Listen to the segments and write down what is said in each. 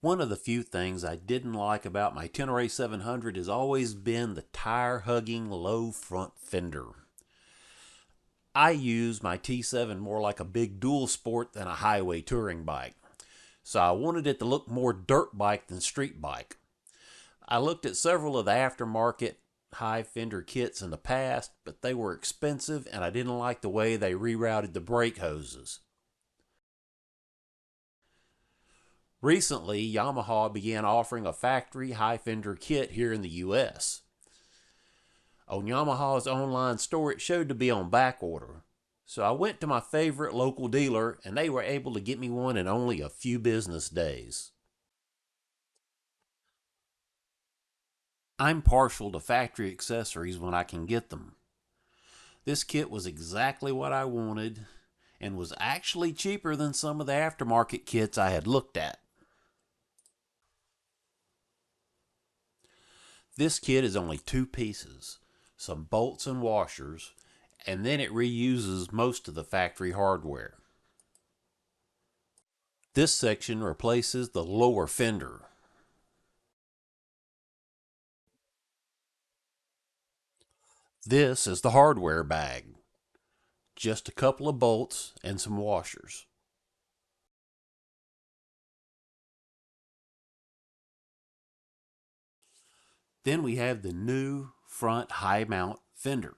One of the few things I didn't like about my Tenere 700 has always been the tire-hugging low front fender. I use my T7 more like a big dual sport than a highway touring bike, so I wanted it to look more dirt bike than street bike. I looked at several of the aftermarket high fender kits in the past, but they were expensive and I didn't like the way they rerouted the brake hoses. Recently, Yamaha began offering a factory high fender kit here in the US. On Yamaha's online store, it showed to be on back order. So I went to my favorite local dealer and they were able to get me one in only a few business days. I'm partial to factory accessories when I can get them. This kit was exactly what I wanted and was actually cheaper than some of the aftermarket kits I had looked at. This kit is only 2 pieces, some bolts and washers, and then it reuses most of the factory hardware. This section replaces the lower fender. This is the hardware bag. Just a couple of bolts and some washers. Then we have the new front high mount fender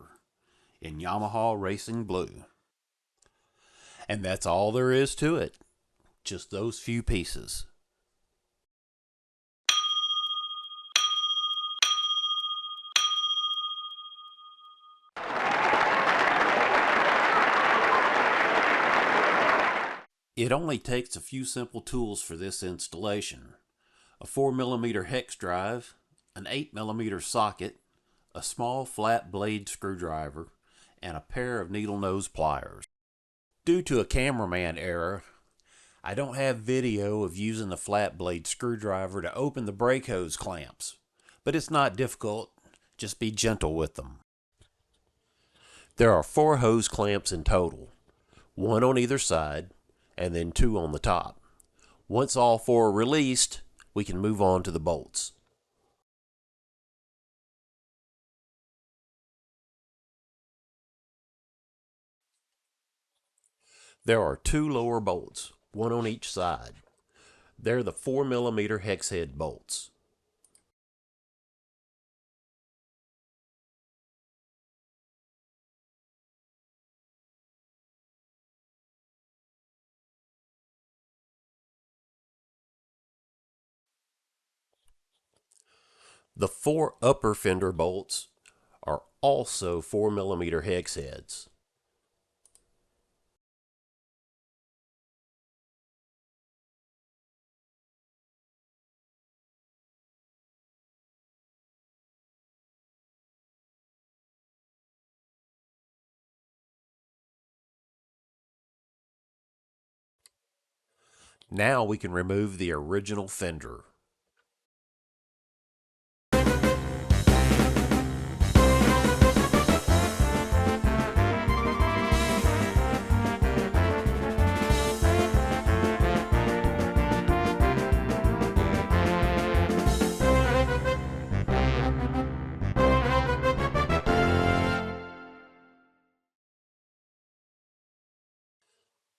in Yamaha Racing Blue. And that's all there is to it. Just those few pieces. It only takes a few simple tools for this installation. A 4mm hex drive, an 8mm socket, a small flat blade screwdriver, and a pair of needle nose pliers. Due to a cameraman error, I don't have video of using the flat blade screwdriver to open the brake hose clamps, but it's not difficult, just be gentle with them. There are 4 hose clamps in total, 1 on either side, and then 2 on the top. Once all 4 are released, we can move on to the bolts. There are 2 lower bolts, 1 on each side. They're the 4mm hex head bolts. The 4 upper fender bolts are also 4mm hex heads. Now we can remove the original fender.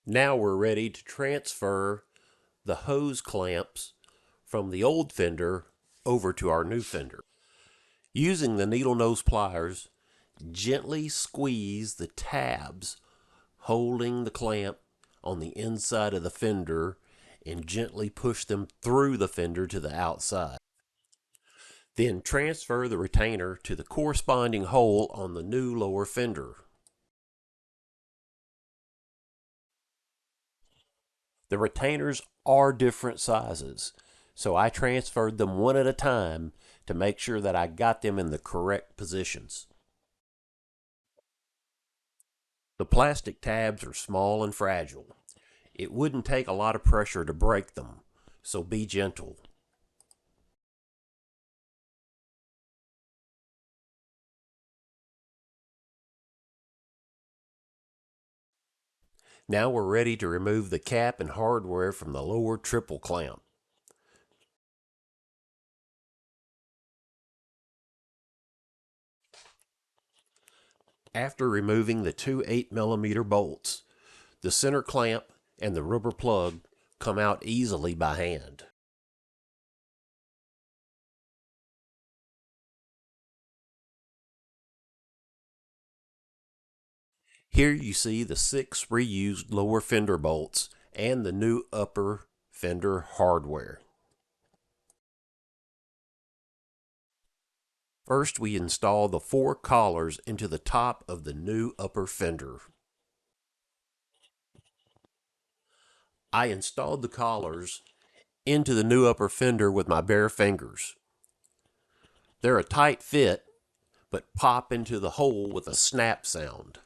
Now we're ready to transfer the hose clamps from the old fender over to our new fender. Using the needle nose pliers, gently squeeze the tabs holding the clamp on the inside of the fender and gently push them through the fender to the outside. Then transfer the retainer to the corresponding hole on the new lower fender. The retainers are different sizes, so I transferred them one at a time to make sure that I got them in the correct positions. The plastic tabs are small and fragile. It wouldn't take a lot of pressure to break them, so be gentle. Now we're ready to remove the cap and hardware from the lower triple clamp. After removing the two 8mm bolts, the center clamp and the rubber plug come out easily by hand. Here you see the 6 reused lower fender bolts and the new upper fender hardware. First, we install the 4 collars into the top of the new upper fender. I installed the collars into the new upper fender with my bare fingers. They're a tight fit, but pop into the hole with a snap sound.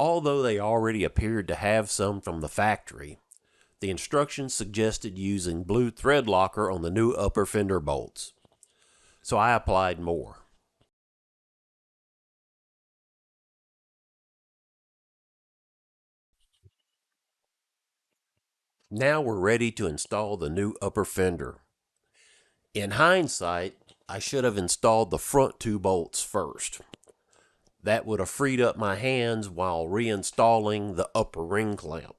Although they already appeared to have some from the factory, the instructions suggested using blue thread locker on the new upper fender bolts, so I applied more. Now we're ready to install the new upper fender. In hindsight, I should have installed the front 2 bolts first. That would have freed up my hands while reinstalling the upper ring clamp.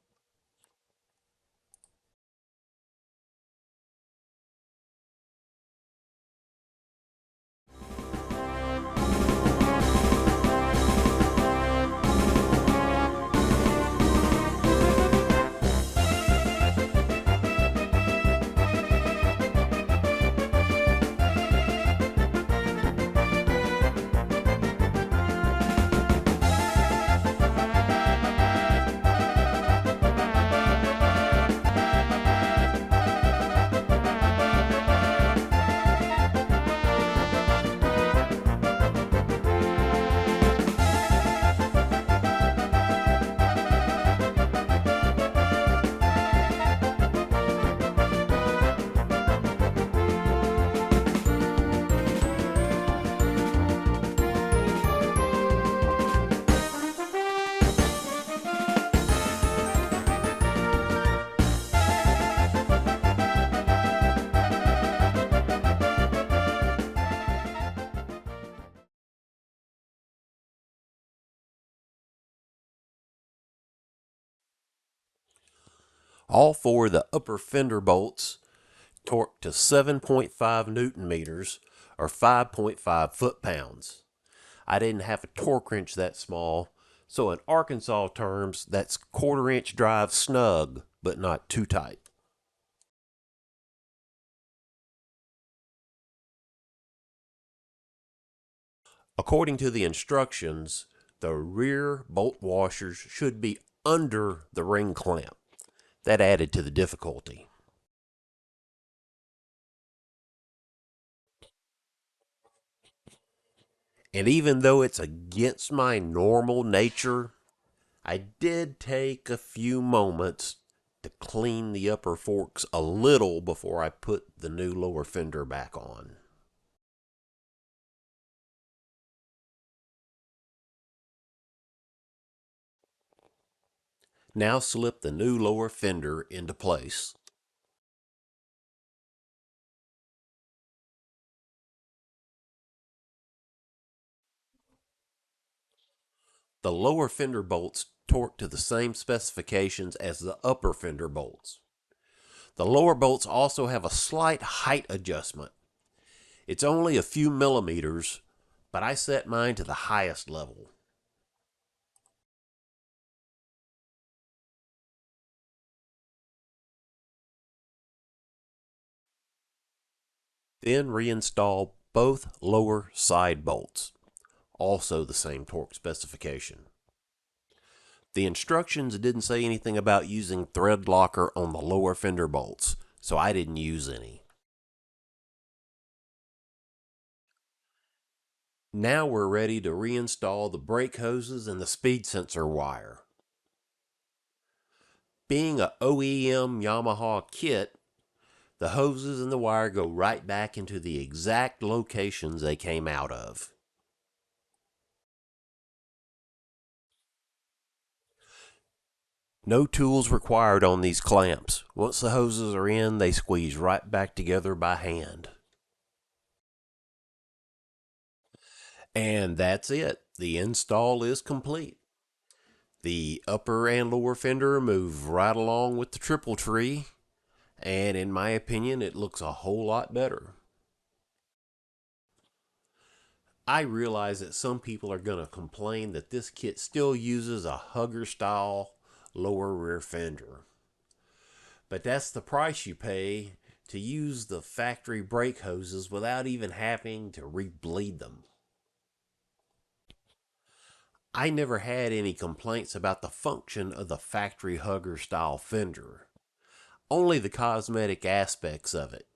All 4 of the upper fender bolts torqued to 7.5 Newton meters or 5.5 foot-pounds. I didn't have a torque wrench that small, so in Arkansas terms, that's quarter-inch drive snug, but not too tight. According to the instructions, the rear bolt washers should be under the ring clamp. That added to the difficulty. And even though it's against my normal nature, I did take a few moments to clean the upper forks a little before I put the new lower fender back on. Now slip the new lower fender into place. The lower fender bolts torque to the same specifications as the upper fender bolts. The lower bolts also have a slight height adjustment. It's only a few millimeters, but I set mine to the highest level. Then reinstall both lower side bolts, also the same torque specification. The instructions didn't say anything about using thread locker on the lower fender bolts, so I didn't use any. Now we're ready to reinstall the brake hoses and the speed sensor wire. Being a OEM Yamaha kit, the hoses and the wire go right back into the exact locations they came out of. No tools required on these clamps. Once the hoses are in, they squeeze right back together by hand. And that's it. The install is complete. The upper and lower fender move right along with the triple tree, and in my opinion, it looks a whole lot better. I realize that some people are going to complain that this kit still uses a hugger style lower rear fender. But that's the price you pay to use the factory brake hoses without even having to re-bleed them. I never had any complaints about the function of the factory hugger style fender, only the cosmetic aspects of it.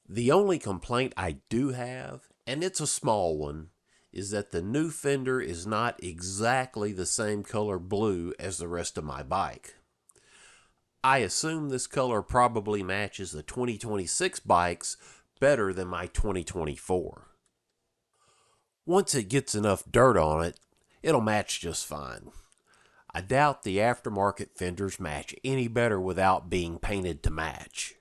The only complaint I do have, and it's a small one, is that the new fender is not exactly the same color blue as the rest of my bike. I assume this color probably matches the 2026 bikes better than my 2024. Once it gets enough dirt on it, it'll match just fine. I doubt the aftermarket fenders match any better without being painted to match.